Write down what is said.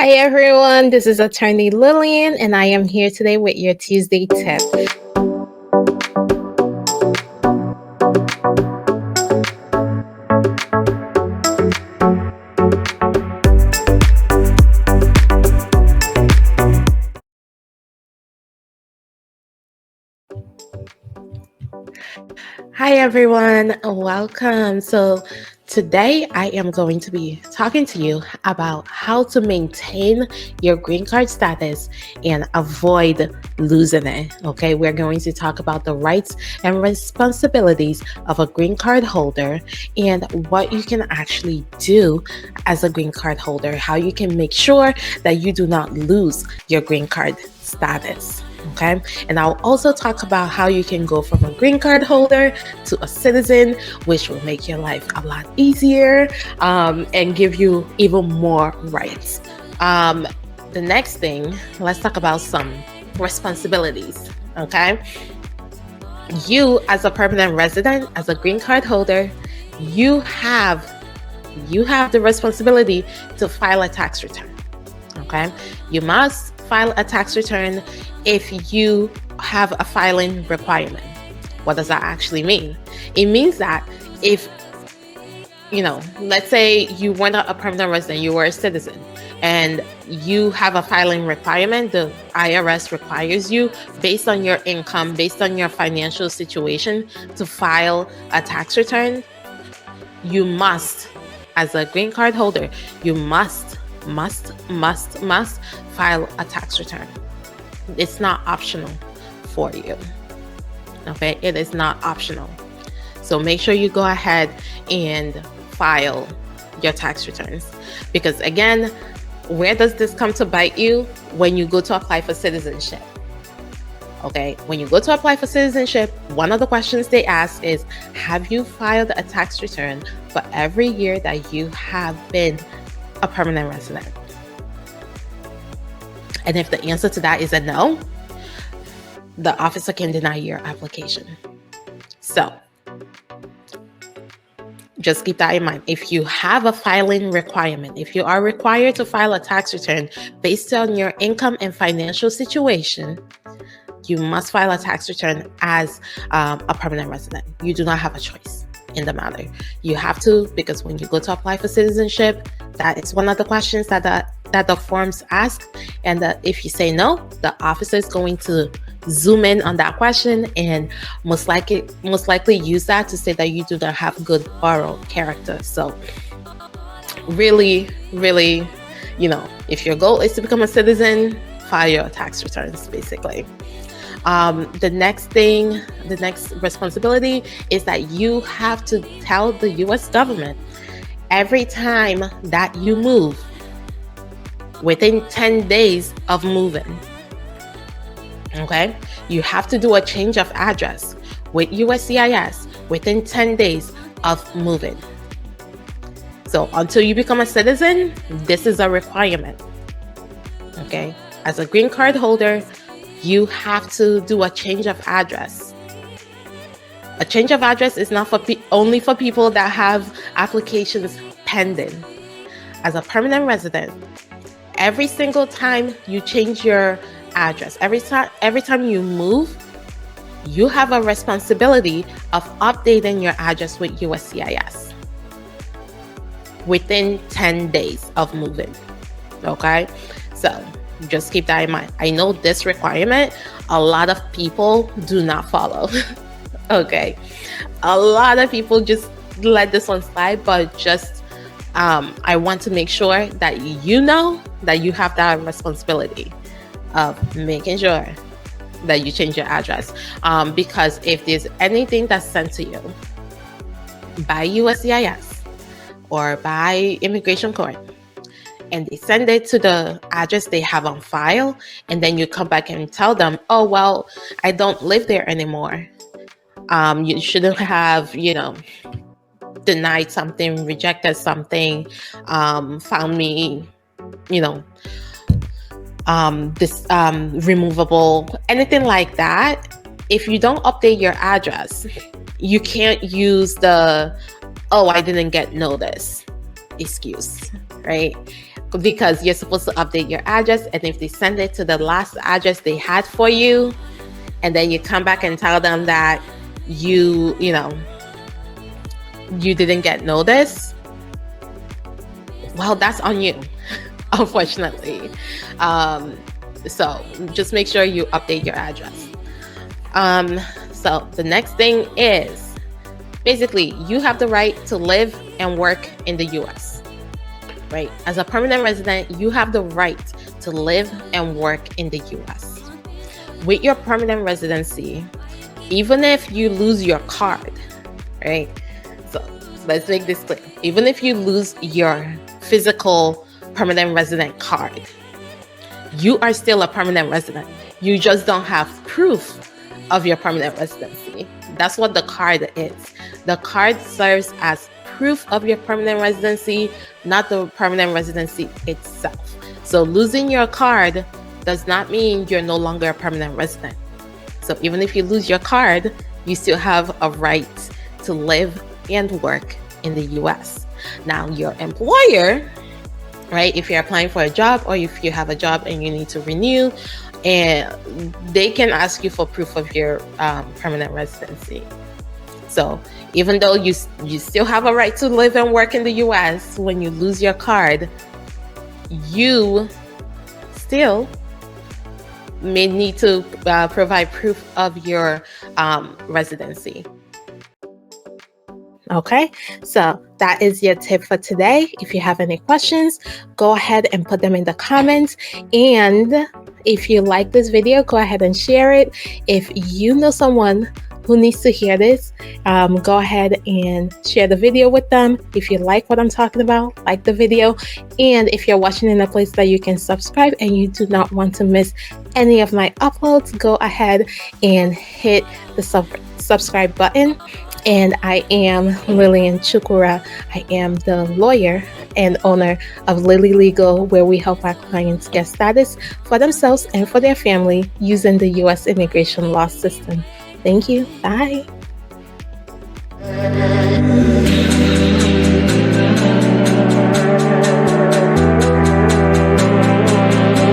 Hi everyone, this is Attorney Lilian, and I am here today with your Tuesday tip. Hi everyone, welcome. So today I am going to be talking to you about how to maintain your green card status and avoid losing it. Okay, we're going to talk about the rights and responsibilities of a green card holder and what you can actually do as a green card holder, how you can make sure that you do not lose your green card status. Okay, and I'll also talk about how you can go from a green card holder to a citizen, which will make your life a lot easier and give you even more rights. The next thing, let's talk about some responsibilities. Okay, you as a permanent resident, as a green card holder, you have the responsibility to file a tax return. Okay, you must file a tax return if you have a filing requirement. What does that actually mean? It means that if, let's say you weren't a permanent resident, you were a citizen, and you have a filing requirement, the IRS requires you, based on your income, based on your financial situation, to file a tax return. You must, as a green card holder, you must file a tax return. It's not optional for you. Okay, it is not optional. So make sure you go ahead and file your tax returns, because again, where does this come to bite you? When you go to apply for citizenship. Okay, when you go to apply for citizenship, one of the questions they ask is, have you filed a tax return for every year that you have been a permanent resident? And if the answer to that is a no, the officer can deny your application. So just keep that in mind. If you have a filing requirement, if you are required to file a tax return based on your income and financial situation, you must file a tax return as a permanent resident. You do not have a choice in the matter. You have to, because when you go to apply for citizenship, that is one of the questions that the forms ask. And if you say no, the officer is going to zoom in on that question and most likely use that to say that you do not have good moral character. So really, if your goal is to become a citizen, file your tax returns, basically. The next responsibility is that you have to tell the U.S. government every time that you move, within 10 days of moving. Okay, you have to do a change of address with USCIS within 10 days of moving. So until you become a citizen, this is a requirement. Okay, as a green card holder, you have to do a change of address. A change of address is not only for people that have applications pending. As a permanent resident, every single time you change your address, every time you move, you have a responsibility of updating your address with USCIS within 10 days of moving. Okay, so just keep that in mind. I know this requirement, a lot of people do not follow. Okay, a lot of people just let this one slide, but just I want to make sure that you know that you have that responsibility of making sure that you change your address, because if there's anything that's sent to you by USCIS or by immigration court, and they send it to the address they have on file, and then you come back and tell them, oh, well, I don't live there anymore. You shouldn't have, denied something, rejected something, found me, removable, anything like that. If you don't update your address, you can't use the, oh, I didn't get notice excuse, right? because you're supposed to update your address. And if they send it to the last address they had for you, and then you come back and tell them that you didn't get notice, well, that's on you, unfortunately. So just make sure you update your address. So the next thing is, basically, you have the right to live and work in the US, right? As a permanent resident, you have the right to live and work in the US. With your permanent residency, even if you lose your card, right? So let's make this clear. Even if you lose your physical permanent resident card, you are still a permanent resident. You just don't have proof of your permanent residency. That's what the card is. The card serves as proof of your permanent residency, not the permanent residency itself. So losing your card does not mean you're no longer a permanent resident. So even if you lose your card, you still have a right to live and work in the US. Now, your employer, right, if you're applying for a job, or if you have a job and you need to renew, and they can ask you for proof of your permanent residency. So even though you still have a right to live and work in the US, when you lose your card, you still may need to provide proof of your residency. Okay, so that is your tip for today. If you have any questions, go ahead and put them in the comments. And if you like this video, go ahead and share it. If you know someone who needs to hear this, go ahead and share the video with them. If you like what I'm talking about, like the video. And if you're watching in a place that you can subscribe and you do not want to miss any of my uploads, go ahead and hit the subscribe button. And I am Lilian Chukura. I am the lawyer and owner of Lillylegal, where we help our clients get status for themselves and for their family using the U.S. immigration law system. Thank you. Bye.